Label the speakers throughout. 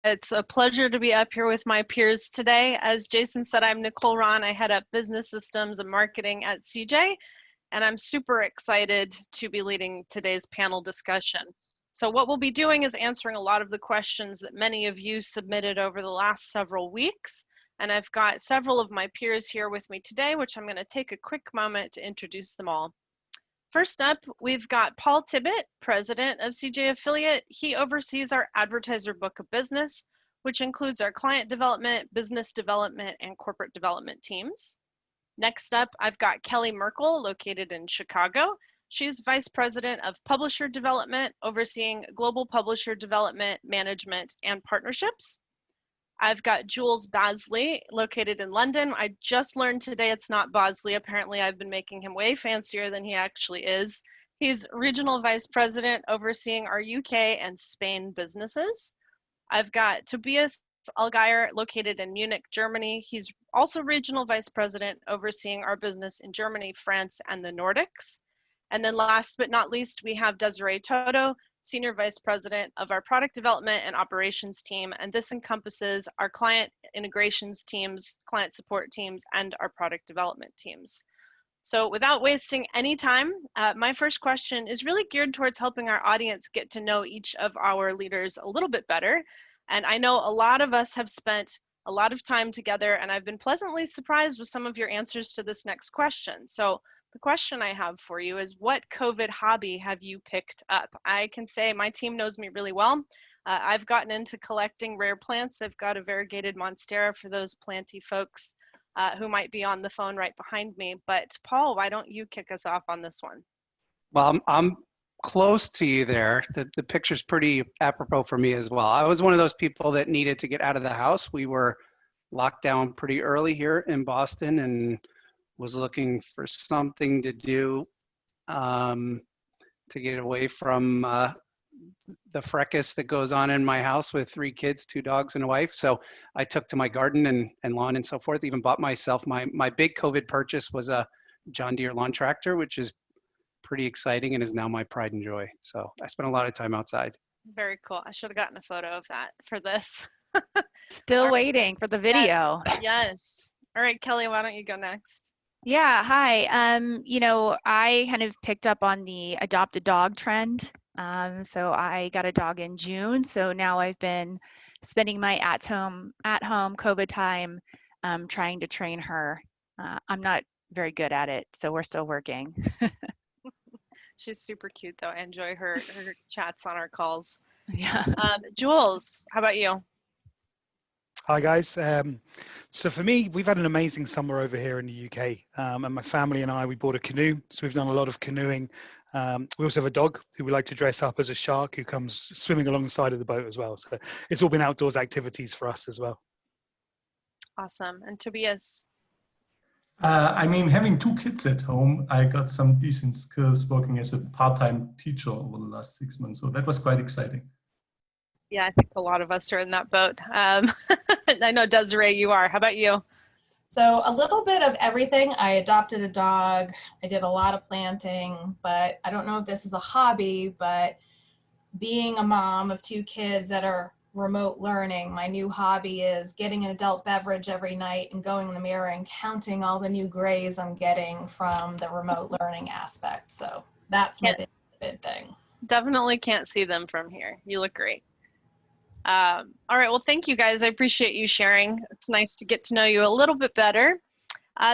Speaker 1: It's a pleasure to be up here with my peers today. As Jason said, I'm Nicole Ron. I head up business systems and marketing at CJ, and I'm super excited to be leading today's panel discussion. So what we'll be doing is answering a lot of the questions that many of you submitted over the last several weeks. And I've got several of my peers here with me today, which I'm going to take a quick moment to introduce them all. First up, we've got Paul Tibbett, president of CJ Affiliate. He oversees our advertiser book of business, which includes our client development, business development, and corporate development teams. Next up, I've got Kelly Merkel, located in Chicago. She's vice president of publisher development, overseeing global publisher development, management, and partnerships. I've got Jules Basley, located in London. I just learned today it's not Bosley. Apparently I've been making him way fancier than he actually is. He's regional vice president overseeing our UK and Spain businesses. I've got Tobias Allgeier, located in Munich, Germany. He's also regional vice president overseeing our business in Germany, France, and the Nordics. And then last but not least, we have Desiree Toto, Senior Vice President of our Product Development and Operations team, and this encompasses our client integrations teams, client support teams, and our product development teams. So without wasting any time, my first question is really geared towards helping our audience get to know each of our leaders a little bit better. And I know a lot of us have spent a lot of time together, and I've been pleasantly surprised with some of your answers to this next question. So the question I have for you is, what COVID hobby have you picked up? I can say my team knows me really well. I've gotten into collecting rare plants. I've got a variegated monstera for those planty folks who might be on the phone right behind me. But Paul, why don't you kick us off on this one?
Speaker 2: Well, I'm close to you there. The picture's pretty apropos for me as well. I was one of those people that needed to get out of the house. We were locked down pretty early here in Boston and was looking for something to do to get away from the fracas that goes on in my house with 3 kids, 2 dogs, and a wife. So I took to my garden and lawn and so forth, even bought myself, my big COVID purchase was a John Deere lawn tractor, which is pretty exciting and is now my pride and joy. So I spent a lot of time outside.
Speaker 1: Very cool. I should have gotten a photo of that for this.
Speaker 3: Still waiting for the video.
Speaker 1: Yes. All right, Kelly, why don't you go next?
Speaker 3: Yeah, hi. You know, I kind of picked up on the adopt a dog trend. So I got a dog in June. So now I've been spending my at home COVID time trying to train her. I'm not very good at it, so we're still working.
Speaker 1: She's super cute though. I enjoy her chats on our calls.
Speaker 3: Yeah.
Speaker 1: Jules, how about you?
Speaker 4: Hi guys. So for me, we've had an amazing summer over here in the UK, and my family and I, we bought a canoe. So we've done a lot of canoeing. We also have a dog who we like to dress up as a shark who comes swimming alongside of the boat as well. So it's all been outdoors activities for us as well.
Speaker 1: Awesome. And Tobias?
Speaker 5: I mean, having 2 kids at home, I got some decent skills working as a part-time teacher over the last 6 months. So that was quite exciting.
Speaker 1: Yeah, I think a lot of us are in that boat. I know, Desiree, you are. How about you?
Speaker 6: So a little bit of everything. I adopted a dog. I did a lot of planting, but I don't know if this is a hobby, but being a mom of 2 kids that are remote learning, my new hobby is getting an adult beverage every night and going in the mirror and counting all the new grays I'm getting from the remote learning aspect. So that's my big thing.
Speaker 1: Definitely can't see them from here. You look great. All right, well, thank you guys. I appreciate you sharing. It's nice to get to know you a little bit better.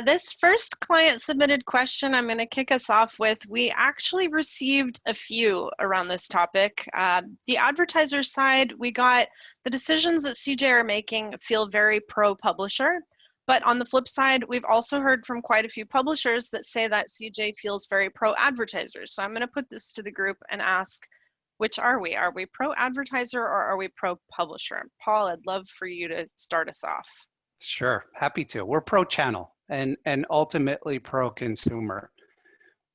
Speaker 1: This first client submitted question I'm going to kick us off with, we actually received a few around this topic. The advertiser side, we got the decisions that CJ are making feel very pro-publisher, but on the flip side, we've also heard from quite a few publishers that say that CJ feels very pro-advertisers. So I'm going to put this to the group and ask, which are we? Are we pro-advertiser or are we pro-publisher? Paul, I'd love for you to start us off.
Speaker 2: Sure, happy to. We're pro-channel and ultimately pro-consumer.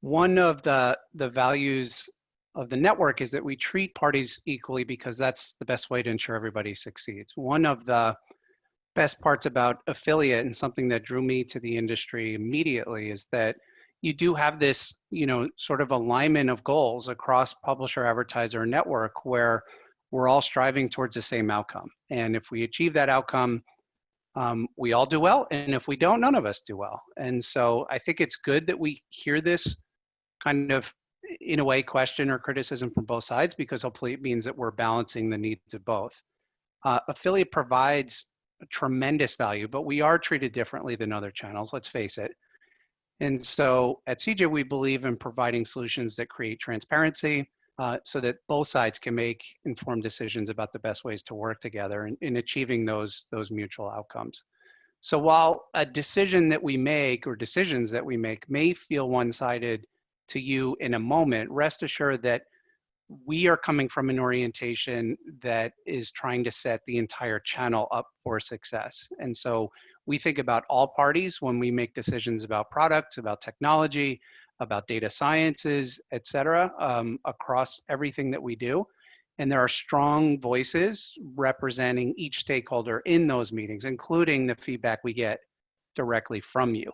Speaker 2: One of the values of the network is that we treat parties equally because that's the best way to ensure everybody succeeds. One of the best parts about affiliate and something that drew me to the industry immediately is that you do have this, sort of alignment of goals across publisher, advertiser, network where we're all striving towards the same outcome. And if we achieve that outcome, we all do well. And if we don't, none of us do well. And so I think it's good that we hear this kind of, in a way, question or criticism from both sides, because hopefully it means that we're balancing the needs of both. Affiliate provides a tremendous value, but we are treated differently than other channels, let's face it. And so at CJ, we believe in providing solutions that create transparency so that both sides can make informed decisions about the best ways to work together in achieving those mutual outcomes. So while a decision that we make or decisions that we make may feel one-sided to you in a moment, rest assured that we are coming from an orientation that is trying to set the entire channel up for success. And so we think about all parties when we make decisions about products, about technology, about data sciences, et cetera, across everything that we do. And there are strong voices representing each stakeholder in those meetings, including the feedback we get directly from you.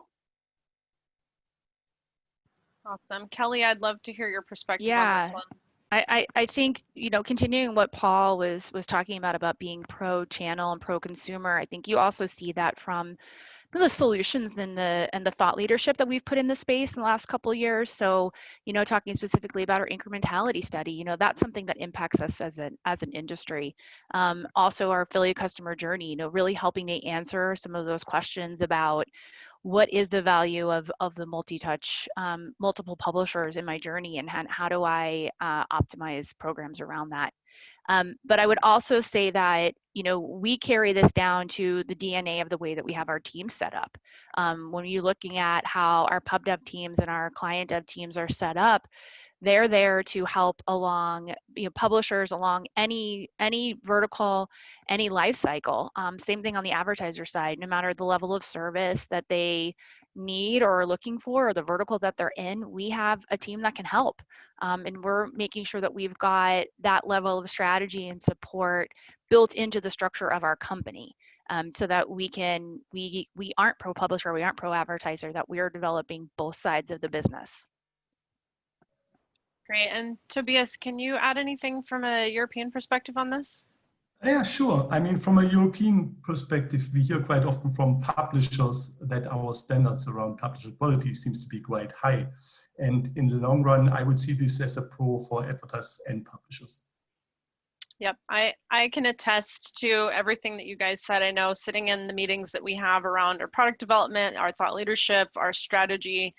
Speaker 1: Awesome. Kelly, I'd love to hear your perspective on
Speaker 3: Yeah.
Speaker 1: this one.
Speaker 3: I think, you know, continuing what Paul was talking about being pro channel and pro consumer, I think you also see that from the solutions and the thought leadership that we've put in the space in the last couple of years. So, you know, talking specifically about our incrementality study, you know, that's something that impacts us as an industry. Also our affiliate customer journey, you know, really helping to answer some of those questions about what is the value of the multi-touch, multiple publishers in my journey, and how do I optimize programs around that. But I would also say that, you know, we carry this down to the DNA of the way that we have our teams set up. When you're looking at how our pub dev teams and our client dev teams are set up, they're there to help along, you know, publishers along any vertical, any life cycle. Same thing on the advertiser side, no matter the level of service that they need or are looking for, or the vertical that they're in, we have a team that can help. And we're making sure that we've got that level of strategy and support built into the structure of our company. So that we aren't pro publisher, we aren't pro advertiser, that we are developing both sides of the business.
Speaker 1: Great. And Tobias, can you add anything from a European perspective on this?
Speaker 5: Yeah, sure. I mean, from a European perspective, we hear quite often from publishers that our standards around publisher quality seems to be quite high. And in the long run, I would see this as a pro for advertisers and publishers.
Speaker 1: Yep, I can attest to everything that you guys said. I know sitting in the meetings that we have around our product development, our thought leadership, our strategy,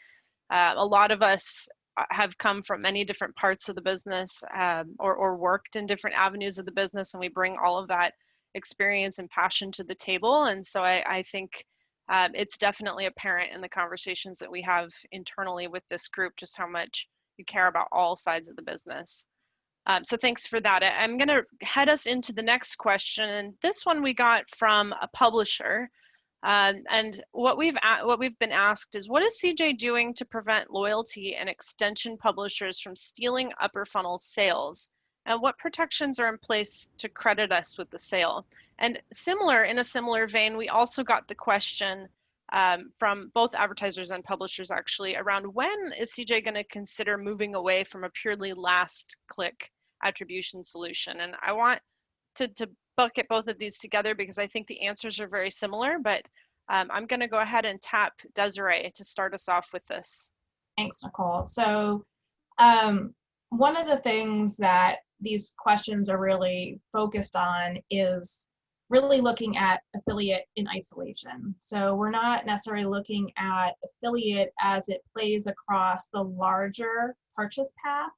Speaker 1: a lot of us have come from many different parts of the business or worked in different avenues of the business, and we bring all of that experience and passion to the table. And so I think it's definitely apparent in the conversations that we have internally with this group just how much you care about all sides of the business. So thanks for that. I'm going to head us into the next question, and this one we got from a publisher. And what we've been asked is, what is CJ doing to prevent loyalty and extension publishers from stealing upper funnel sales? And what protections are in place to credit us with the sale? And in a similar vein, we also got the question from both advertisers and publishers actually around, when is CJ going to consider moving away from a purely last click attribution solution? And I want to bucket both of these together because I think the answers are very similar, but I'm going to go ahead and tap Desiree to start us off with this.
Speaker 6: Thanks, Nicole. So one of the things that these questions are really focused on is really looking at affiliate in isolation. So we're not necessarily looking at affiliate as it plays across the larger purchase path.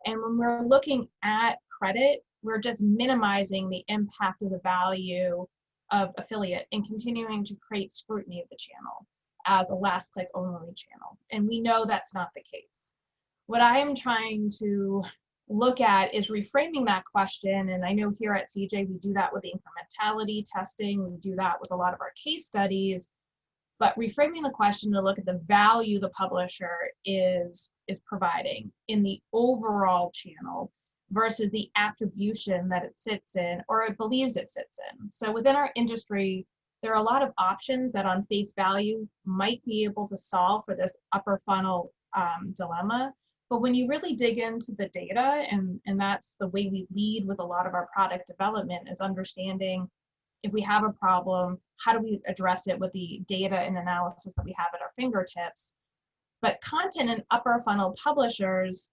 Speaker 6: And when we're looking at credit, we're just minimizing the impact of the value of affiliate and continuing to create scrutiny of the channel as a last click only channel. And we know that's not the case. What I am trying to look at is reframing that question. And I know here at CJ, we do that with the incrementality testing. We do that with a lot of our case studies, but reframing the question to look at the value the publisher is providing in the overall channel versus the attribution that it sits in or it believes it sits in. So within our industry, there are a lot of options that on face value might be able to solve for this upper funnel dilemma, But when you really dig into the data, and that's the way we lead with a lot of our product development, is understanding if we have a problem, how do we address it with the data and analysis that we have at our fingertips. But content and upper funnel publishers,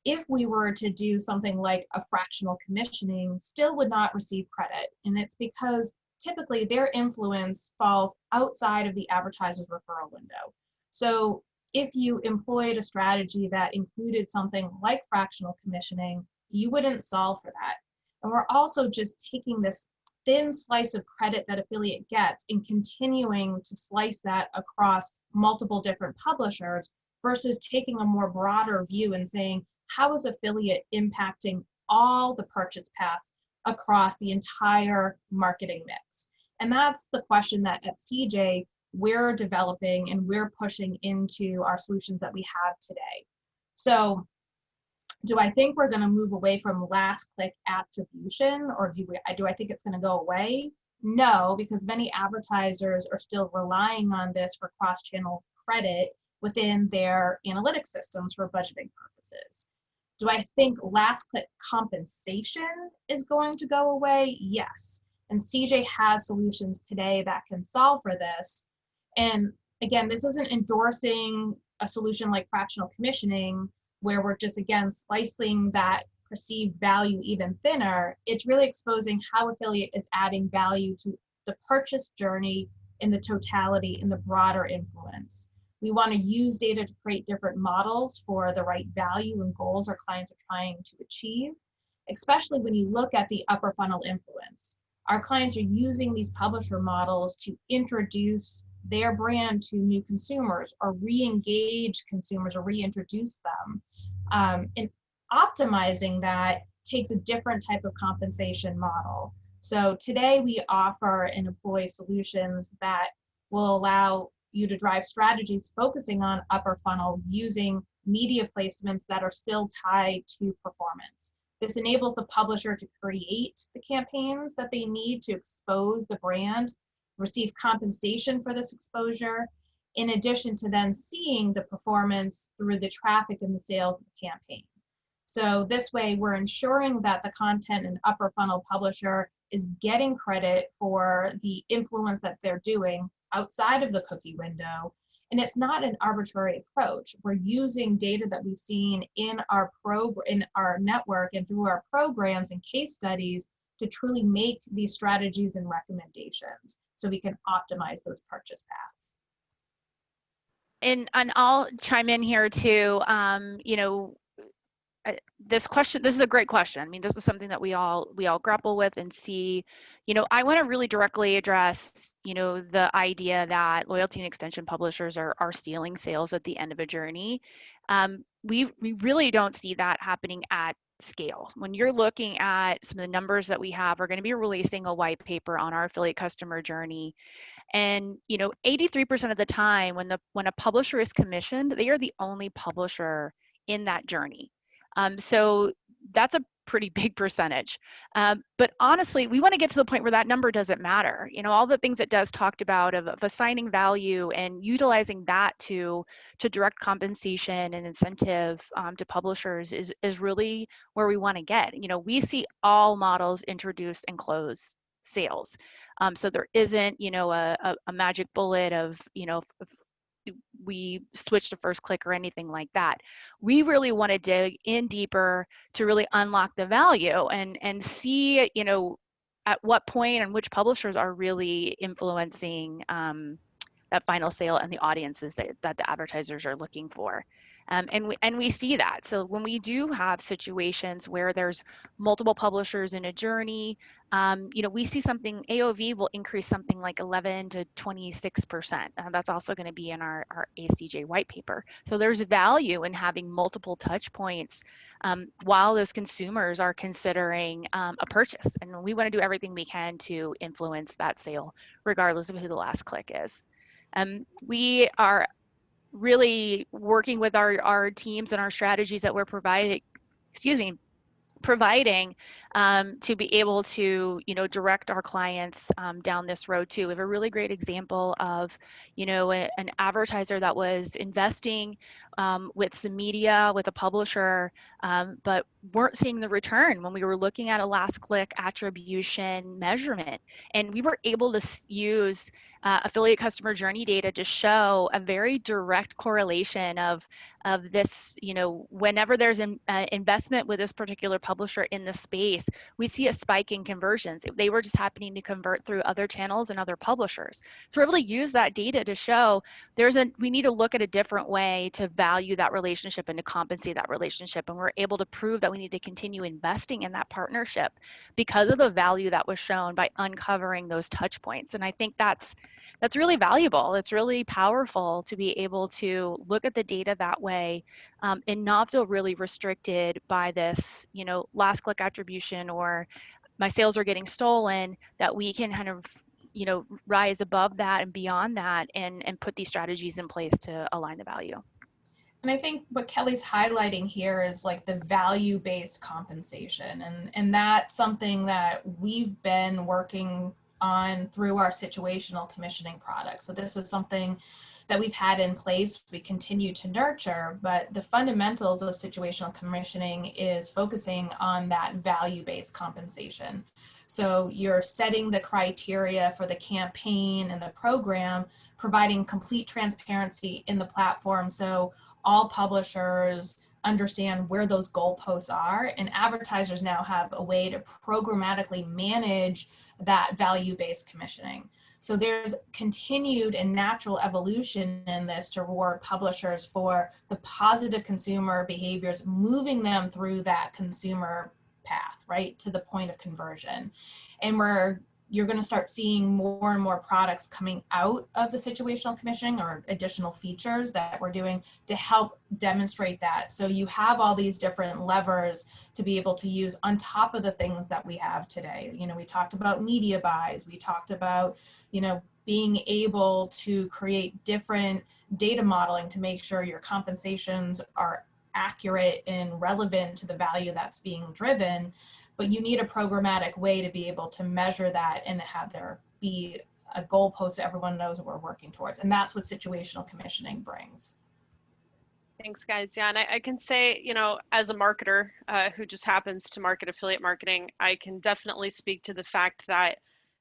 Speaker 6: if we were to do something like a fractional commissioning, still would not receive credit. And it's because typically their influence falls outside of the advertiser's referral window. So if you employed a strategy that included something like fractional commissioning, you wouldn't solve for that. And we're also just taking this thin slice of credit that affiliate gets and continuing to slice that across multiple different publishers versus taking a more broader view and saying, how is affiliate impacting all the purchase paths across the entire marketing mix? And that's the question that at CJ we're developing and we're pushing into our solutions that we have today. So do I think we're going to move away from last click attribution, or do I think it's going to go away? No, because many advertisers are still relying on this for cross-channel credit within their analytics systems for budgeting purposes. Do I think last click compensation is going to go away? Yes. And CJ has solutions today that can solve for this. And again, this isn't endorsing a solution like fractional commissioning, where we're just, again, slicing that perceived value even thinner. It's really exposing how affiliate is adding value to the purchase journey in the totality, in the broader influence. We want to use data to create different models for the right value and goals our clients are trying to achieve, especially when you look at the upper funnel influence. Our clients are using these publisher models to introduce their brand to new consumers or re-engage consumers or reintroduce them. And optimizing that takes a different type of compensation model. So today we offer and employ solutions that will allow you to drive strategies focusing on upper funnel using media placements that are still tied to performance. This enables the publisher to create the campaigns that they need to expose the brand, receive compensation for this exposure, in addition to then seeing the performance through the traffic and the sales of the campaign. So this way we're ensuring that the content and upper funnel publisher is getting credit for the influence that they're doing outside of the cookie window. And it's not an arbitrary approach. We're using data that we've seen in our network and through our programs and case studies to truly make these strategies and recommendations so we can optimize those purchase paths.
Speaker 3: And I'll chime in here too. This is a great question. I mean, this is something that we all grapple with and see. I want to really directly address, the idea that loyalty and extension publishers are stealing sales at the end of a journey. We really don't see that happening at scale. When you're looking at some of the numbers that we have, we're going to be releasing a white paper on our affiliate customer journey. And 83% of the time when a publisher is commissioned, they are the only publisher in that journey. So that's a pretty big percentage. But honestly, we want to get to the point where that number doesn't matter. All the things that Des talked about of assigning value and utilizing that to direct compensation and incentive to publishers is really where we want to get. We see all models introduce and close sales. So there isn't, a magic bullet of, we switch to first click or anything like that. We really want to dig in deeper to really unlock the value and see, at what point and which publishers are really influencing that final sale and the audiences that the advertisers are looking for. And we see that. So when we do have situations where there's multiple publishers in a journey, we see something, AOV will increase something like 11 to 26%. That's also going to be in our ACJ white paper. So there's value in having multiple touch points while those consumers are considering a purchase. And we want to do everything we can to influence that sale, regardless of who the last click is. We are really working with our teams and our strategies that we're providing, providing to be able to, direct our clients down this road too. We have a really great example of, an advertiser that was investing with some media, with a publisher, but weren't seeing the return when we were looking at a last click attribution measurement. And we were able to use affiliate customer journey data to show a very direct correlation of this, whenever there's an investment with this particular publisher in the space, we see a spike in conversions. They were just happening to convert through other channels and other publishers. So we're able to use that data to show we need to look at a different way to value that relationship and to compensate that relationship. And we're able to prove that we need to continue investing in that partnership because of the value that was shown by uncovering those touch points. And I think that's really valuable. It's really powerful to be able to look at the data that way and not feel really restricted by this, last click attribution or my sales are getting stolen, that we can kind of, rise above that and beyond that and put these strategies in place to align the value.
Speaker 6: And I think what Kelly's highlighting here is like the value-based compensation. And that's something that we've been working on through our situational commissioning product. So this is something that we've had in place, we continue to nurture, but the fundamentals of situational commissioning is focusing on that value-based compensation. So you're setting the criteria for the campaign and the program, providing complete transparency in the platform so all publishers understand where those goalposts are, and advertisers now have a way to programmatically manage that value-based commissioning. So there's continued and natural evolution in this to reward publishers for the positive consumer behaviors, moving them through that consumer path, right, to the point of conversion. And you're going to start seeing more and more products coming out of the situational commissioning or additional features that we're doing to help demonstrate that. So you have all these different levers to be able to use on top of the things that we have today. We talked about media buys. We talked about, being able to create different data modeling to make sure your compensations are accurate and relevant to the value that's being driven. But you need a programmatic way to be able to measure that and have there be a goalpost so everyone knows what we're working towards. And that's what situational commissioning brings.
Speaker 1: Thanks, guys. Yeah, and I can say, as a marketer who just happens to market affiliate marketing, I can definitely speak to the fact that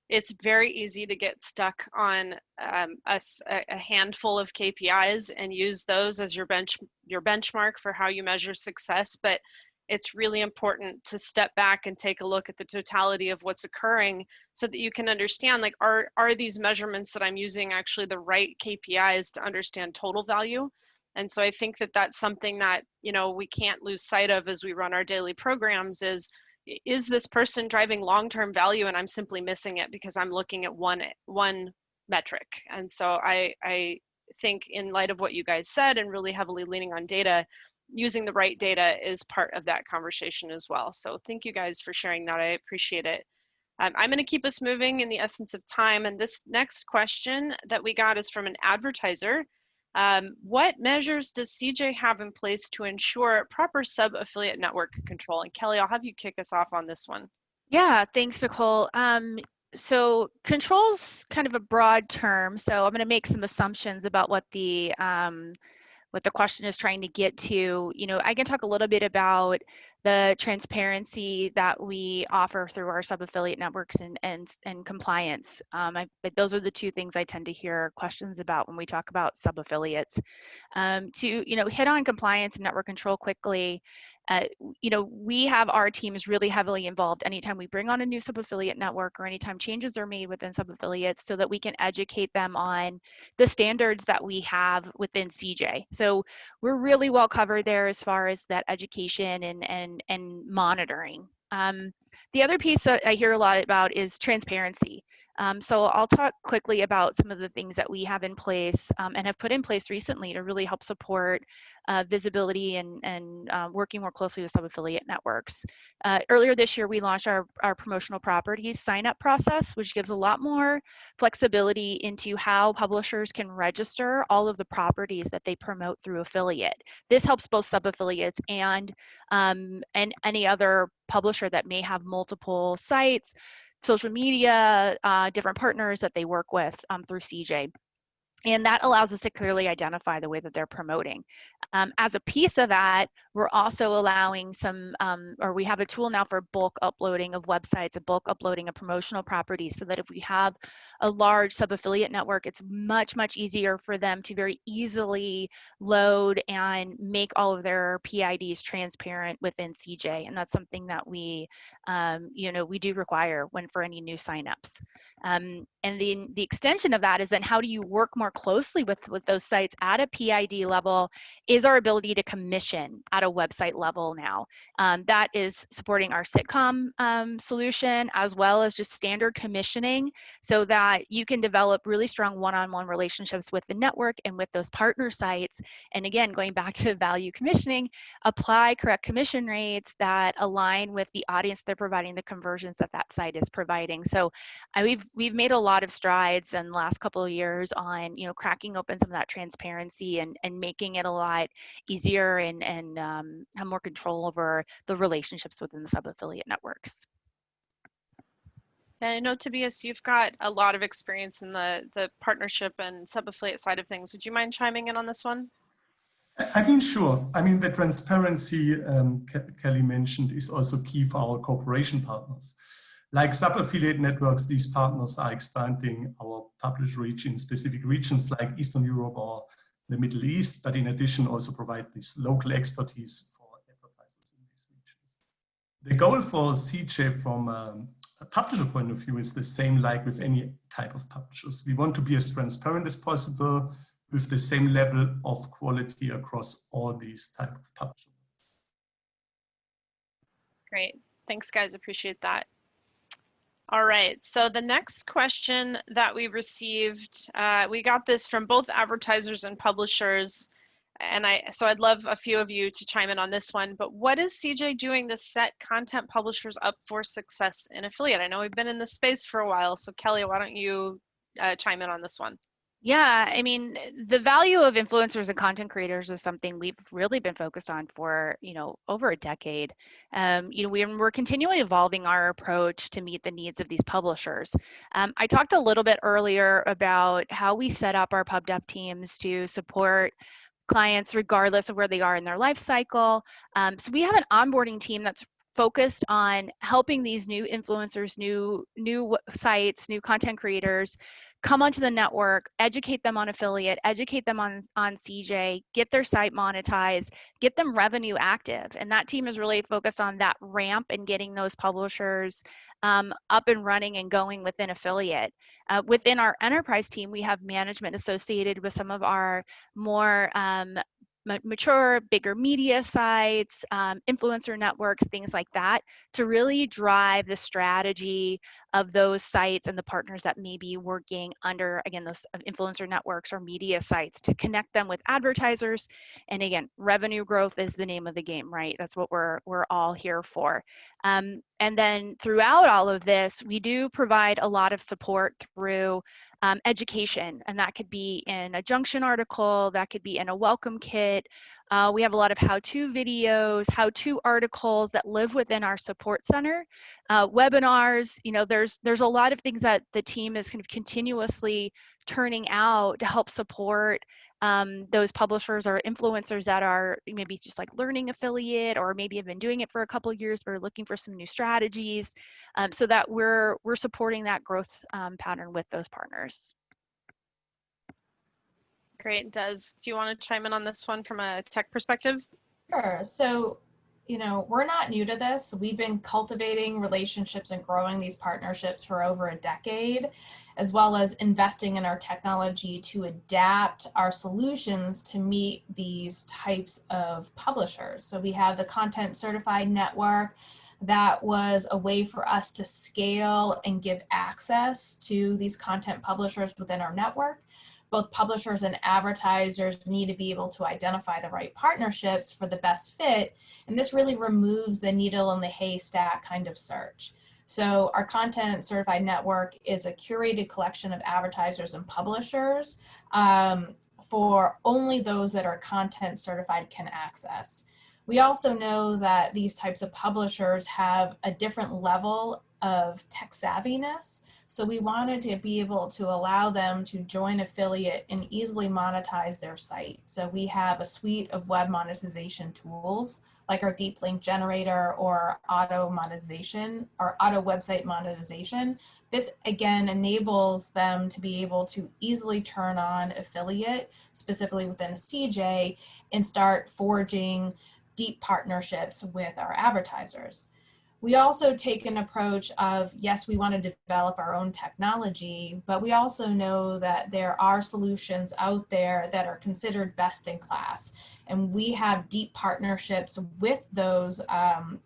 Speaker 1: it's very easy to get stuck on a handful of KPIs and use those as your benchmark for how you measure success. But it's really important to step back and take a look at the totality of what's occurring so that you can understand, like, are these measurements that I'm using actually the right KPIs to understand total value? And so I think that that's something that, we can't lose sight of as we run our daily programs is this person driving long-term value and I'm simply missing it because I'm looking at one metric. And so I think in light of what you guys said and really heavily leaning on data, using the right data is part of that conversation as well. So thank you guys for sharing that. I appreciate it. I'm going to keep us moving in the essence of time. And this next question that we got is from an advertiser. What measures does CJ have in place to ensure proper sub-affiliate network control? And Kelly, I'll have you kick us off on this one.
Speaker 3: Yeah, thanks, Nicole. So control's kind of a broad term. So I'm going to make some assumptions about what the question is trying to get to. I can talk a little bit about the transparency that we offer through our sub-affiliate networks and compliance. But those are the two things I tend to hear questions about when we talk about sub-affiliates. To hit on compliance and network control quickly, we have our teams really heavily involved anytime we bring on a new sub-affiliate network or anytime changes are made within sub-affiliates so that we can educate them on the standards that we have within CJ. So we're really well covered there as far as that education and monitoring. The other piece that I hear a lot about is transparency. So I'll talk quickly about some of the things that we have in place and have put in place recently to really help support visibility and working more closely with sub-affiliate networks. Earlier this year, we launched our promotional properties sign-up process, which gives a lot more flexibility into how publishers can register all of the properties that they promote through affiliate. This helps both sub-affiliates and any other publisher that may have multiple sites, social media, different partners that they work with through CJ. And that allows us to clearly identify the way that they're promoting. As a piece of that, we're also allowing some, or we have a tool now for bulk uploading of websites, a bulk uploading of promotional properties, so that if we have a large sub-affiliate network, it's much, much easier for them to very easily load and make all of their PIDs transparent within CJ. And that's something that we, we do require for any new signups. And the extension of that is then how do you work more closely with those sites at a PID level is our ability to commission at a website level now. That is supporting our sitcom solution, as well as just standard commissioning, so that you can develop really strong one-on-one relationships with the network and with those partner sites. And again, going back to value commissioning, apply correct commission rates that align with the audience they're providing, the conversions that that site is providing. So we've made a lot of strides in the last couple of years on cracking open some of that transparency and making it a lot easier and have more control over the relationships within the sub-affiliate networks.
Speaker 1: And I know, Tobias, you've got a lot of experience in the partnership and sub-affiliate side of things. Would you mind chiming in on this one?
Speaker 5: I mean, sure. I mean, the transparency Kelly mentioned is also key for our cooperation partners. Like sub-affiliate networks, these partners are expanding our published reach in specific regions like Eastern Europe or the Middle East, but in addition also provide this local expertise for advertisers in these regions. The goal for CJ from a publisher point of view is the same like with any type of publishers. We want to be as transparent as possible with the same level of quality across all these type of publishers.
Speaker 1: Great. Thanks, guys. Appreciate that. All right, so the next question that we received, we got this from both advertisers and publishers, and so I'd love a few of you to chime in on this one, but what is CJ doing to set content publishers up for success in affiliate? I know we've been in this space for a while, so Kelly, why don't you chime in on this one?
Speaker 3: Yeah, I mean, the value of influencers and content creators is something we've really been focused on for, over a decade. We're continually evolving our approach to meet the needs of these publishers. I talked a little bit earlier about how we set up our pub dev teams to support clients regardless of where they are in their life cycle. So we have an onboarding team that's focused on helping these new influencers, new sites, new content creators come onto the network, educate them on affiliate, educate them on CJ, get their site monetized, get them revenue active. And that team is really focused on that ramp and getting those publishers up and running and going within affiliate. Within our enterprise team, we have management associated with some of our more mature, bigger media sites, influencer networks, things like that, to really drive the strategy of those sites and the partners that may be working under, again, those influencer networks or media sites, to connect them with advertisers. And again, revenue growth is the name of the game, right? That's what we're all here for. And then throughout all of this, we do provide a lot of support through education, and that could be in a Junction article, that could be in a welcome kit. We have a lot of how-to videos, how-to articles that live within our support center, webinars. There's a lot of things that the team is kind of continuously turning out to help support those publishers or influencers that are maybe just like learning affiliate, or maybe have been doing it for a couple of years but are looking for some new strategies, so that we're supporting that growth pattern with those partners.
Speaker 1: Great. Des, do you want to chime in on this one from a tech perspective?
Speaker 6: Sure. So, we're not new to this. We've been cultivating relationships and growing these partnerships for over a decade, as well as investing in our technology to adapt our solutions to meet these types of publishers. So we have the Content Certified Network that was a way for us to scale and give access to these content publishers within our network. Both publishers and advertisers need to be able to identify the right partnerships for the best fit. And this really removes the needle in the haystack kind of search. So our content certified network is a curated collection of advertisers and publishers for only those that are content certified can access. We also know that these types of publishers have a different level of tech savviness. So we wanted to be able to allow them to join affiliate and easily monetize their site. So we have a suite of web monetization tools like our deep link generator or auto monetization or auto website monetization. This again enables them to be able to easily turn on affiliate, specifically within a CJ, and start forging deep partnerships with our advertisers. We also take an approach of, yes, we want to develop our own technology, but we also know that there are solutions out there that are considered best in class. And we have deep partnerships with those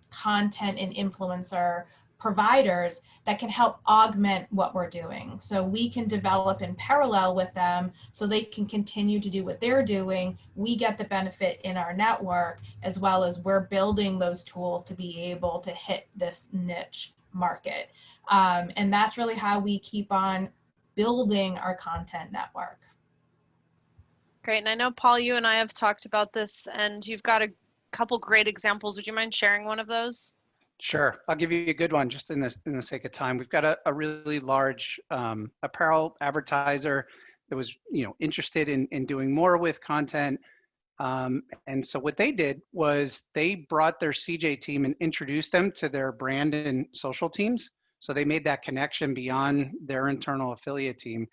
Speaker 6: content and influencer providers that can help augment what we're doing. So we can develop in parallel with them so they can continue to do what they're doing. We get the benefit in our network, as well as we're building those tools to be able to hit this niche market. And that's really how we keep on building our content network.
Speaker 1: Great. And I know, Paul, you and I have talked about this, and you've got a couple great examples. Would you mind sharing one of those?
Speaker 2: Sure, I'll give you a good one just in the sake of time. We've got a really large apparel advertiser that was interested in doing more with content. And so what they did was they brought their CJ team and introduced them to their brand and social teams. So they made that connection beyond their internal affiliate team.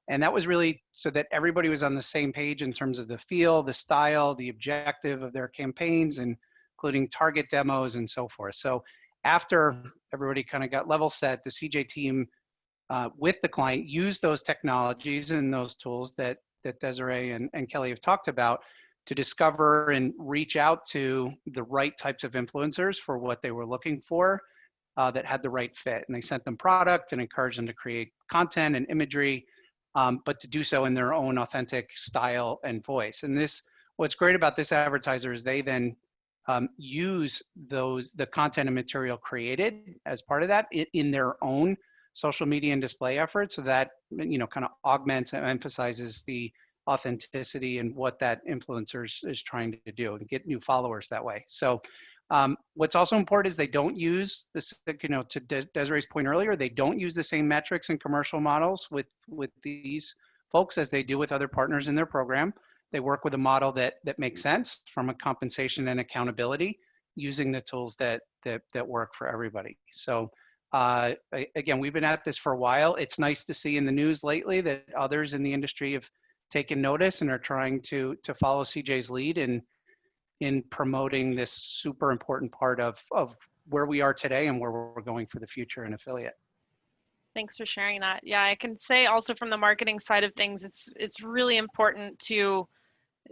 Speaker 2: And that was really so that everybody was on the same page in terms of the feel, the style, the objective of their campaigns, and including target demos and so forth. So after everybody kind of got level set, the CJ team with the client used those technologies and those tools that Desiree and Kelly have talked about to discover and reach out to the right types of influencers for what they were looking for that had the right fit. And they sent them product and encouraged them to create content and imagery, but to do so in their own authentic style and voice. And what's great about this advertiser is they then use the content and material created as part of that in their own social media and display efforts, so that kind of augments and emphasizes the authenticity and what that influencer is trying to do and get new followers that way. So what's also important is they don't use this, to Desiree's point earlier, they don't use the same metrics and commercial models with these folks as they do with other partners in their program. They work with a model that makes sense from a compensation and accountability, using the tools that work for everybody. So again, we've been at this for a while. It's nice to see in the news lately that others in the industry have taken notice and are trying to follow CJ's lead in promoting this super important part of where we are today and where we're going for the future in affiliate.
Speaker 1: Thanks for sharing that. Yeah, I can say also from the marketing side of things, it's really important to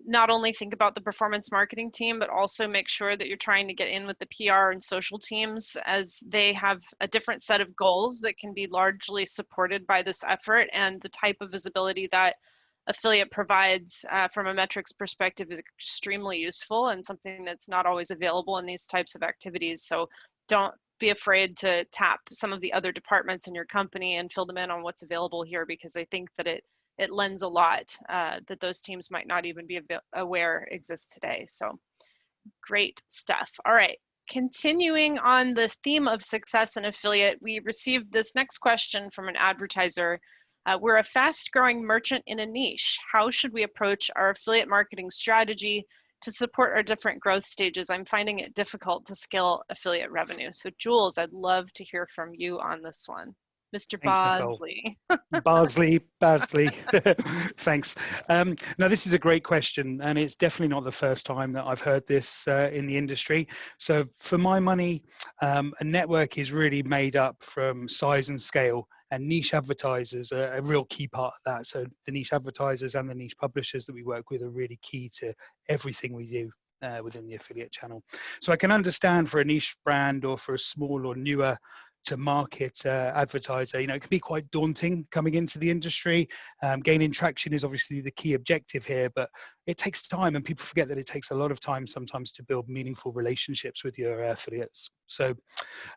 Speaker 1: not only think about the performance marketing team, but also make sure that you're trying to get in with the PR and social teams, as they have a different set of goals that can be largely supported by this effort. And the type of visibility that affiliate provides from a metrics perspective is extremely useful and something that's not always available in these types of activities. So don't be afraid to tap some of the other departments in your company and fill them in on what's available here, because I think that it lends a lot that those teams might not even be aware exists today. So great stuff. All right, continuing on the theme of success in affiliate, we received this next question from an advertiser. We're a fast growing merchant in a niche. How should we approach our affiliate marketing strategy to support our different growth stages? I'm finding it difficult to scale affiliate revenue. So Jules, I'd love to hear from you on this one. Mr. Bosley.
Speaker 4: Bosley. Thanks. Now, this is a great question, and it's definitely not the first time that I've heard this in the industry. So for my money, a network is really made up from size and scale, and niche advertisers are a real key part of that. So the niche advertisers and the niche publishers that we work with are really key to everything we do. within the affiliate channel. So I can understand for a niche brand or for a small or newer to market advertiser, it can be quite daunting coming into the industry. Gaining traction is obviously the key objective here, but it takes time, and people forget that it takes a lot of time sometimes to build meaningful relationships with your affiliates. So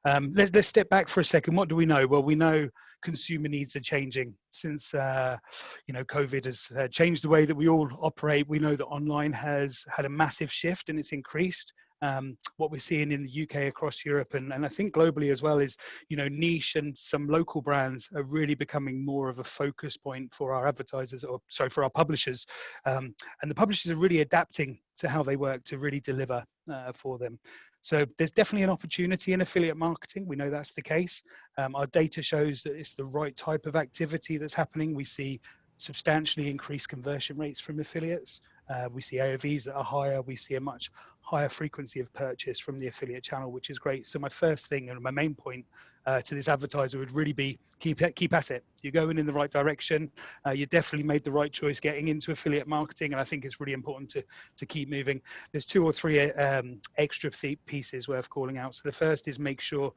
Speaker 4: let's step back for a second. What do we know? Well, we know consumer needs are changing since COVID has changed the way that we all operate. We know that online has had a massive shift and it's increased. What we're seeing in the UK, across Europe, and I think globally as well, is niche and some local brands are really becoming more of a focus point for our advertisers, or sorry, for our publishers, and the publishers are really adapting to how they work to really deliver for them. So there's definitely an opportunity in affiliate marketing. We know that's the case. Our data shows that it's the right type of activity that's happening. We see substantially increased conversion rates from affiliates. We see AOVs that are higher. We see a much higher frequency of purchase from the affiliate channel, which is great. So my first thing and my main point to this advertiser would really be keep at it. You're going in the right direction. You definitely made the right choice getting into affiliate marketing, and I think it's really important to keep moving. There's 2 or 3 extra pieces worth calling out. So the first is make sure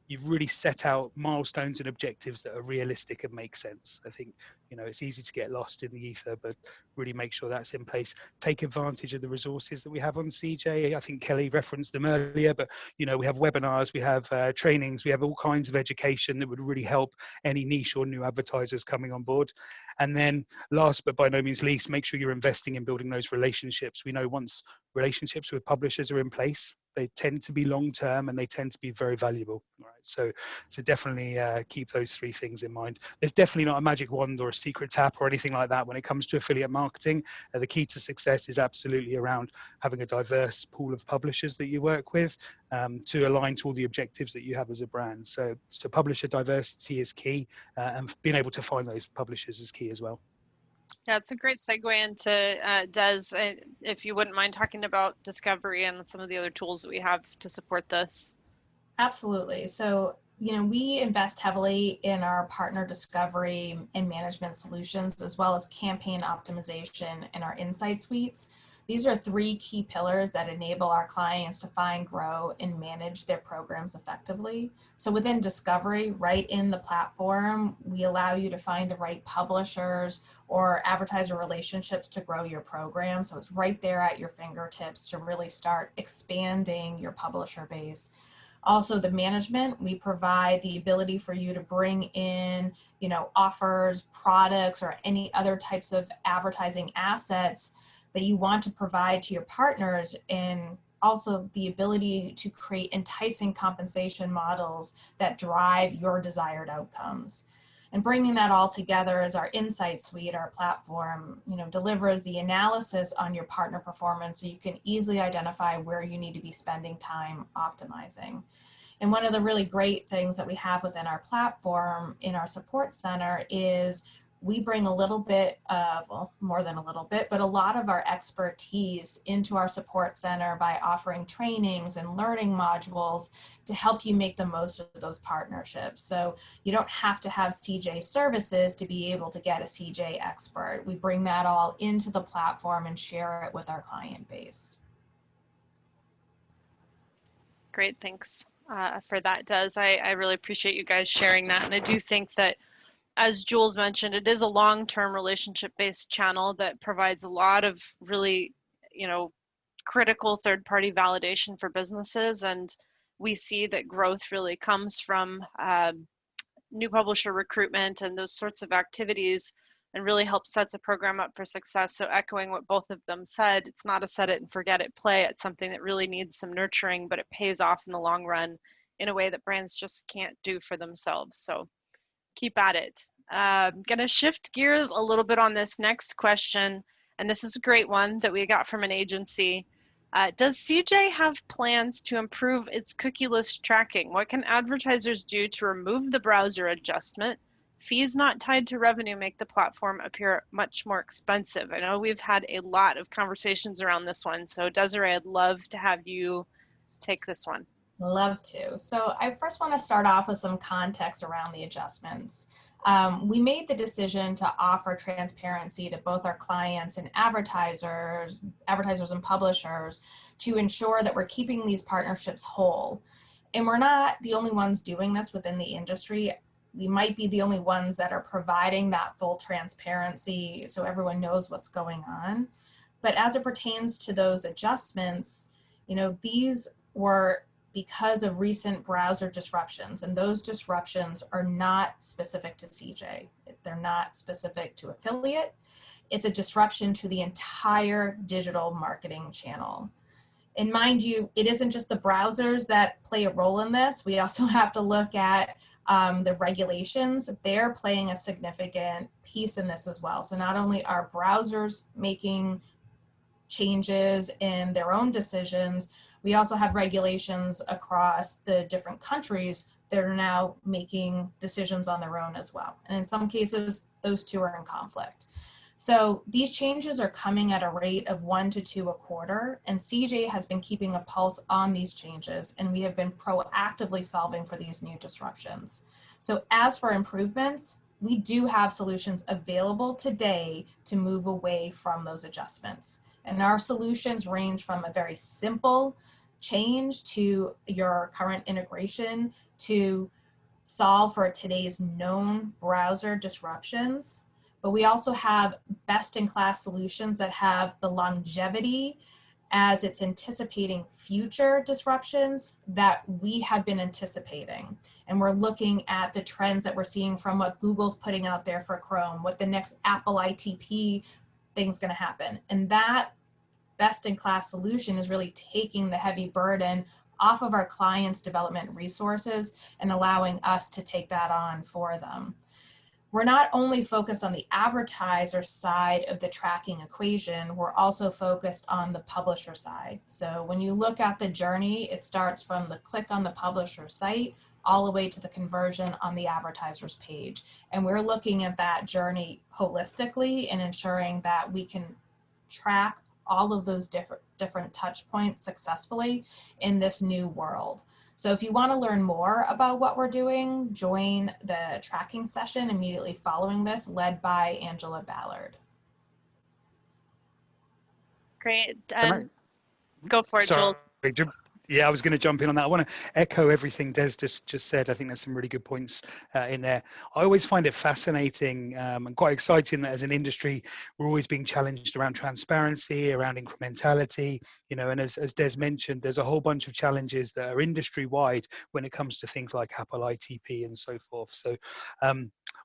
Speaker 4: you've really set out milestones and objectives that are realistic and make sense. I think, it's easy to get lost in the ether, but really make sure that's in place. Take advantage of the resources that we have on CJ. I think Kelly referenced them earlier, but, we have webinars, we have trainings, we have all kinds of education that would really help any niche or new advertisers coming on board. And then last, but by no means least, make sure you're investing in building those relationships. We know once relationships with publishers are in place, they tend to be long-term and they tend to be very valuable. Right? So definitely keep those 3 things in mind. There's definitely not a magic wand or a secret tap or anything like that when it comes to affiliate marketing. The key to success is absolutely around having a diverse pool of publishers that you work with to align to all the objectives that you have as a brand. So publisher diversity is key, and being able to find those publishers is key as well.
Speaker 1: Yeah, it's a great segue into Des, if you wouldn't mind talking about discovery and some of the other tools that we have to support this.
Speaker 6: Absolutely. So, we invest heavily in our partner discovery and management solutions, as well as campaign optimization and our insight suites. These are 3 key pillars that enable our clients to find, grow, and manage their programs effectively. So within discovery, right in the platform, we allow you to find the right publishers or advertiser relationships to grow your program. So it's right there at your fingertips to really start expanding your publisher base. Also, the management, we provide the ability for you to bring in, offers, products, or any other types of advertising assets that you want to provide to your partners, and also the ability to create enticing compensation models that drive your desired outcomes. And bringing that all together as our insight suite, our platform, delivers the analysis on your partner performance so you can easily identify where you need to be spending time optimizing. And one of the really great things that we have within our platform in our support center is we bring a little bit of, well, more than a little bit, but a lot of our expertise into our support center by offering trainings and learning modules to help you make the most of those partnerships. So you don't have to have CJ services to be able to get a CJ expert. We bring that all into the platform and share it with our client base.
Speaker 1: Great, thanks for that, Des. I really appreciate you guys sharing that. And I do think that, as Jules mentioned, it is a long-term relationship-based channel that provides a lot of really, critical third-party validation for businesses. And we see that growth really comes from new publisher recruitment and those sorts of activities, and really helps sets a program up for success. So echoing what both of them said, it's not a set it and forget it play. It's something that really needs some nurturing, but it pays off in the long run in a way that brands just can't do for themselves. So keep at it. I'm going to shift gears a little bit on this next question, and this is a great one that we got from an agency. Does CJ have plans to improve its cookieless tracking? What can advertisers do to remove the browser adjustment? Fees not tied to revenue make the platform appear much more expensive. I know we've had a lot of conversations around this one, so Desiree, I'd love to have you take this one.
Speaker 6: Love to. So I first want to start off with some context around the adjustments. we made the decision to offer transparency to both our clients and advertisers and publishers to ensure that we're keeping these partnerships whole. And we're not the only ones doing this within the industry. We might be the only ones that are providing that full transparency so everyone knows what's going on. But as it pertains to those adjustments, you know, these were because of recent browser disruptions, and those disruptions are not specific to CJ. They're not specific to affiliate. It's a disruption to the entire digital marketing channel. And mind you, it isn't just the browsers that play a role in this. We also have to look at the regulations. They're playing a significant piece in this as well. So not only are browsers making changes in their own decisions, we also have regulations across the different countries that are now making decisions on their own as well. And in some cases, those two are in conflict. So these changes are coming at a rate of 1 to 2 a quarter, and CJ has been keeping a pulse on these changes, and we have been proactively solving for these new disruptions. So as for improvements, we do have solutions available today to move away from those adjustments. And our solutions range from a very simple change to your current integration to solve for today's known browser disruptions. But we also have best-in-class solutions that have the longevity as it's anticipating future disruptions that we have been anticipating. And we're looking at the trends that we're seeing from what Google's putting out there for Chrome, what the next Apple ITP thing's gonna happen. And that best-in-class solution is really taking the heavy burden off of our clients' development resources and allowing us to take that on for them. We're not only focused on the advertiser side of the tracking equation, we're also focused on the publisher side. So when you look at the journey, it starts from the click on the publisher site all the way to the conversion on the advertiser's page. And we're looking at that journey holistically and ensuring that we can track all of those different touch points successfully in this new world. So if you want to learn more about what we're doing, join the tracking session immediately following this, led by Angela Ballard.
Speaker 1: Great. Go for it, Joel.
Speaker 4: Yeah, I was going to jump in on that. I want to echo everything Des just said. I think there's some really good points in there. I always find it fascinating and quite exciting that as an industry, we're always being challenged around transparency, around incrementality, you know, and as Des mentioned, there's a whole bunch of challenges that are industry-wide when it comes to things like Apple ITP and so forth. So I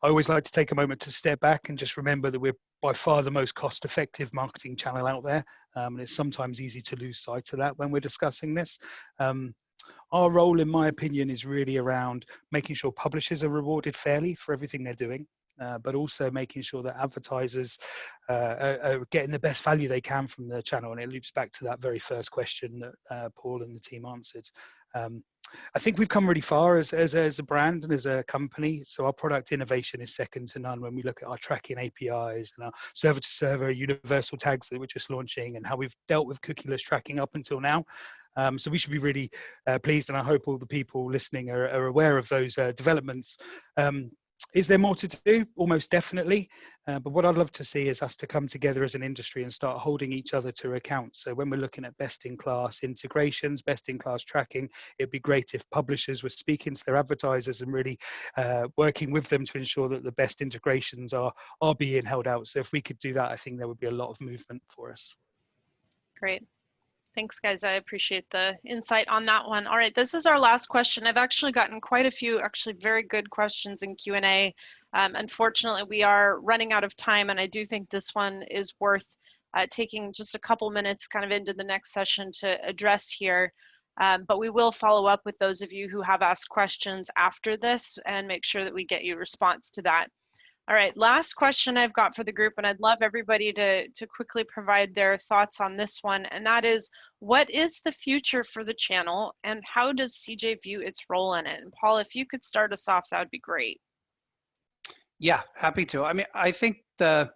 Speaker 4: always like to take a moment to step back and just remember that we're by far the most cost-effective marketing channel out there. And it's sometimes easy to lose sight of that when we're discussing this. Our role, in my opinion, is really around making sure publishers are rewarded fairly for everything they're doing, but also making sure that advertisers are getting the best value they can from the channel. And it loops back to that very first question that Paul and the team answered. I think we've come really far as a brand and as a company. So our product innovation is second to none when we look at our tracking APIs and our server-to-server universal tags that we're just launching and how we've dealt with cookieless tracking up until now. So we should be really pleased, and I hope all the people listening are aware of those developments. Is there more to do? Almost definitely. But what I'd love to see is us to come together as an industry and start holding each other to account. So when we're looking at best-in-class integrations, best-in-class tracking, it'd be great if publishers were speaking to their advertisers and really working with them to ensure that the best integrations are being held out. So if we could do that, I think there would be a lot of movement for us.
Speaker 1: Great. Thanks, guys. I appreciate the insight on that one. All right, this is our last question. I've actually gotten quite a few actually very good questions in Q&A. Unfortunately, we are running out of time, and I do think this one is worth taking just a couple minutes kind of into the next session to address here. But we will follow up with those of you who have asked questions after this and make sure that we get you a response to that. All right, last question I've got for the group, and I'd love everybody to quickly provide their thoughts on this one, and that is, what is the future for the channel, and how does CJ view its role in it? And Paul, if you could start us off, that would be great.
Speaker 2: Yeah, happy to. I mean, I think the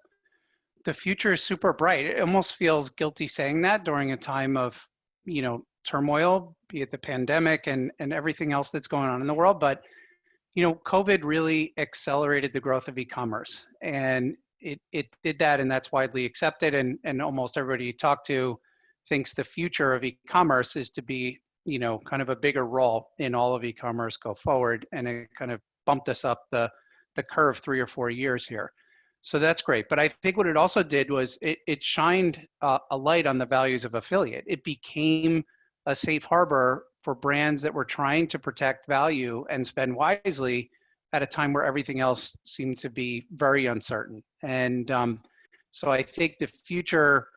Speaker 2: future is super bright. It almost feels guilty saying that during a time of, you know, turmoil, be it the pandemic and everything else that's going on in the world, but COVID really accelerated the growth of e-commerce, and it did that, and that's widely accepted, and almost everybody you talk to thinks the future of e-commerce is to be, kind of a bigger role in all of e-commerce go forward, and it kind of bumped us up the curve 3 or 4 years here. So that's great. But I think what it also did was it shined a light on the values of affiliate. It became a safe harbor for brands that were trying to protect value and spend wisely at a time where everything else seemed to be very uncertain. And so I think the future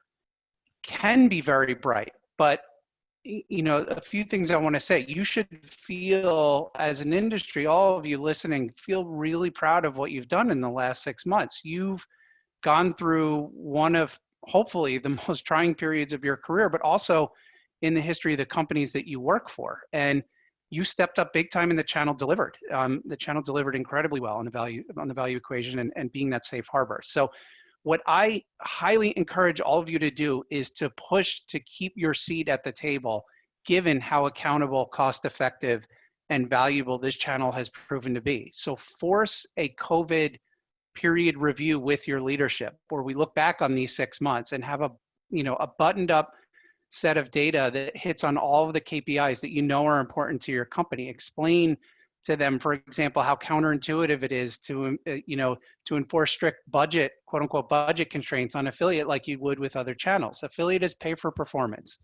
Speaker 2: can be very bright, but a few things I want to say. You should feel, as an industry, all of you listening, feel really proud of what you've done in the last 6 months. You've gone through one of, hopefully, the most trying periods of your career, but also in the history of the companies that you work for. And you stepped up big time, and the channel delivered. The channel delivered incredibly well on the value equation and being that safe harbor. So what I highly encourage all of you to do is to push to keep your seat at the table, given how accountable, cost-effective, and valuable this channel has proven to be. So force a COVID period review with your leadership, where we look back on these 6 months and have a buttoned up set of data that hits on all of the KPIs that are important to your company. Explain to them, for example, how counterintuitive it is to enforce strict budget, quote unquote, budget constraints on affiliate like you would with other channels. Affiliate is pay for performance.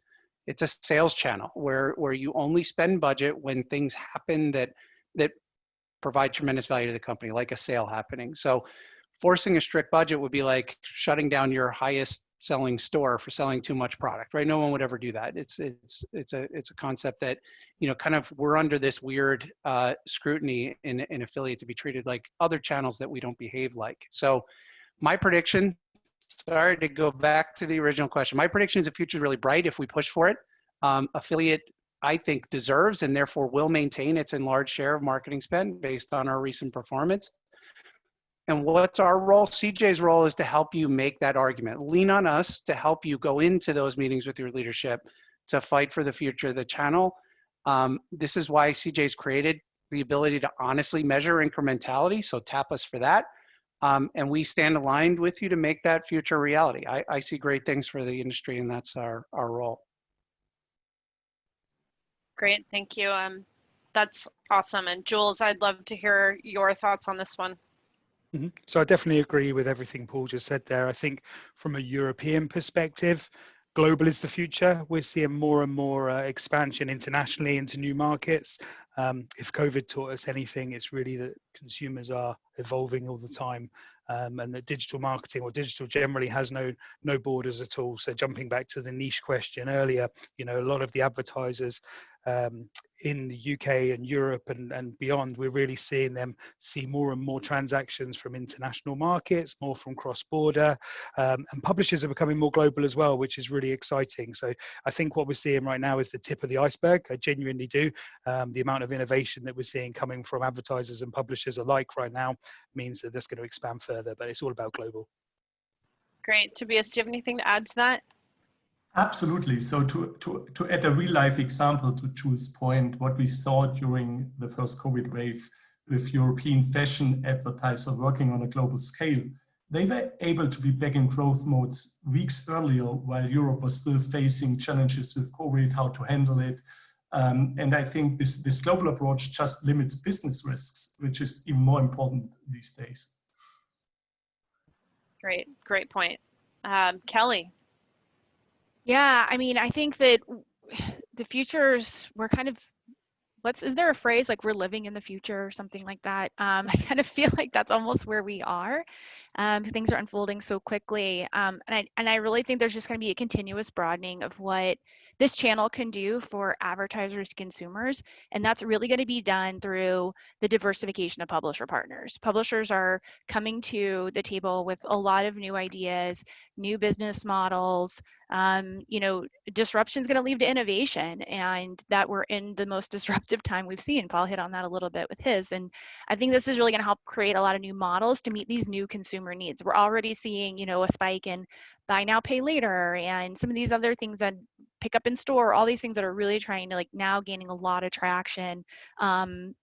Speaker 2: It's a sales channel where you only spend budget when things happen that provide tremendous value to the company, like a sale happening. So forcing a strict budget would be like shutting down your highest selling store for selling too much product, right? No one would ever do that. It's a concept that, kind of we're under this weird scrutiny in affiliate to be treated like other channels that we don't behave like. So my prediction, sorry to go back to the original question. My prediction is the future is really bright if we push for it. Affiliate, I think, deserves and therefore will maintain its enlarged share of marketing spend based on our recent performance. And what's our role? CJ's role is to help you make that argument. Lean on us to help you go into those meetings with your leadership to fight for the future of the channel. This is why CJ's created the ability to honestly measure incrementality, so tap us for that. And we stand aligned with you to make that future reality. I see great things for the industry, and that's our role.
Speaker 1: Great, thank you. That's awesome. And Jules, I'd love to hear your thoughts on this one.
Speaker 4: So I definitely agree with everything Paul just said there. I think from a European perspective, global is the future. We're seeing more and more expansion internationally into new markets. If COVID taught us anything, it's really that consumers are evolving all the time, and that digital marketing, or digital generally, has no borders at all. So jumping back to the niche question earlier, a lot of the advertisers in the UK and Europe and beyond, we're really seeing them see more and more transactions from international markets, more from cross-border, and publishers are becoming more global as well, which is really exciting. So I think what we're seeing right now is the tip of the iceberg. I genuinely do. The amount of innovation that we're seeing coming from advertisers and publishers alike right now means that that's going to expand further, but it's all about global.
Speaker 1: Great. Tobias, do you have anything to add to that?
Speaker 5: Absolutely. So to add a real life example to Jules' point, what we saw during the first COVID wave with European fashion advertisers working on a global scale, they were able to be back in growth modes weeks earlier while Europe was still facing challenges with COVID, how to handle it. And I think this global approach just limits business risks, which is even more important these days.
Speaker 1: Great point. Kelly.
Speaker 3: Yeah, I mean, I think that the future's, we're kind of, is there a phrase like we're living in the future or something like that? I kind of feel like that's almost where we are. Things are unfolding so quickly. And I really think there's just going to be a continuous broadening of what this channel can do for advertisers, consumers, and that's really going to be done through the diversification of publisher partners. Publishers are coming to the table with a lot of new ideas, new business models. Disruption is going to lead to innovation, and that we're in the most disruptive time we've seen. Paul hit on that a little bit with his, and I think this is really going to help create a lot of new models to meet these new consumer needs. We're already seeing, a spike in buy now, pay later, and some of these other things that pick up in store, all these things that are really trying to now gaining a lot of traction. And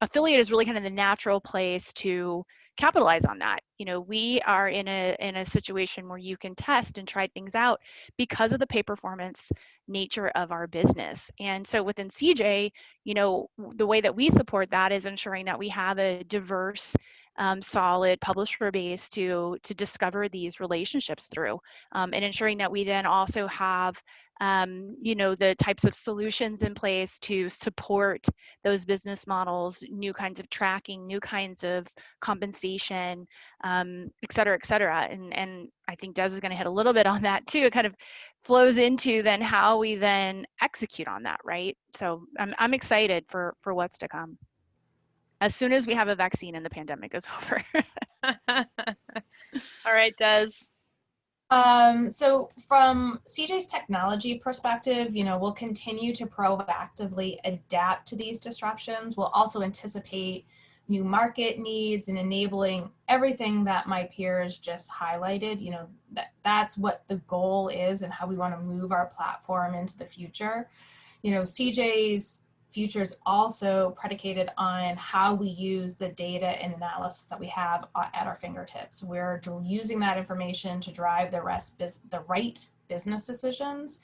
Speaker 3: affiliate is really kind of the natural place to capitalize on that. You know, we are in a situation where you can test and try things out because of the pay performance nature of our business. And so within CJ, you know, the way that we support that is ensuring that we have a diverse, solid publisher base to discover these relationships through, and ensuring that we then also have you know, the types of solutions in place to support those business models, new kinds of tracking, new kinds of compensation, et cetera, et cetera. And I think Des is going to hit a little bit on that too. It kind of flows into then how we then execute on that, right? So I'm excited for what's to come as soon as we have a vaccine and the pandemic is over.
Speaker 1: All right, Des.
Speaker 6: So from CJ's technology perspective, you know, we'll continue to proactively adapt to these disruptions. We'll also anticipate new market needs and enabling everything that my peers just highlighted. You know, that's what the goal is and how we want to move our platform into the future. You know, CJ's future is also predicated on how we use the data and analysis that we have at our fingertips. We're using that information to drive the right business decisions.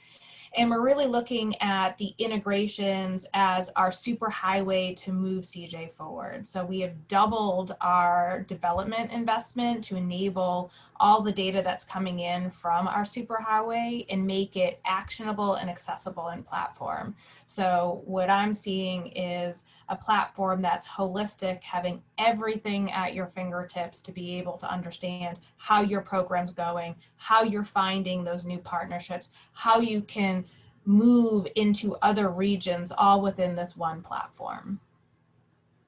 Speaker 6: And we're really looking at the integrations as our superhighway to move CJ forward. So we have doubled our development investment to enable all the data that's coming in from our superhighway and make it actionable and accessible in platform. So what I'm seeing is a platform that's holistic, having everything at your fingertips to be able to understand how your program's going, how you're finding those new partnerships, how you can move into other regions, all within this one platform.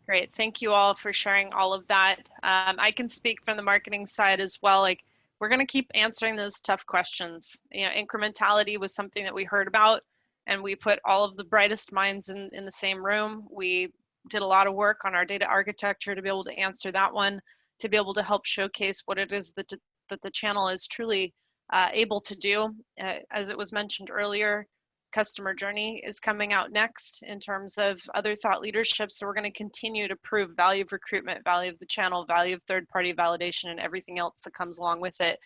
Speaker 1: Great. Thank you all for sharing all of that. I can speak from the marketing side as well. Like, we're going to keep answering those tough questions. You know, incrementality was something that we heard about, and we put all of the brightest minds in the same room. We did a lot of work on our data architecture to be able to answer that one, to be able to help showcase what it is that the channel is truly able to do. As it was mentioned earlier, customer journey is coming out next in terms of other thought leadership. So we're going to continue to prove value of recruitment, value of the channel, value of third-party validation, and everything else that comes along with it.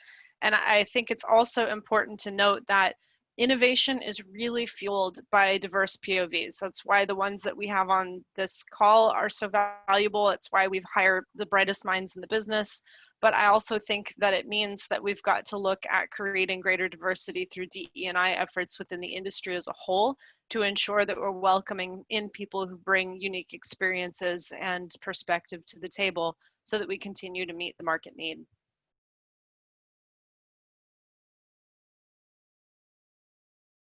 Speaker 1: And I think it's also important to note that innovation is really fueled by diverse POVs. That's why the ones that we have on this call are so valuable. It's why we've hired the brightest minds in the business. But I also think that it means that we've got to look at creating greater diversity through DE&I efforts within the industry as a whole to ensure that we're welcoming in people who bring unique experiences and perspective to the table so that we continue to meet the market need.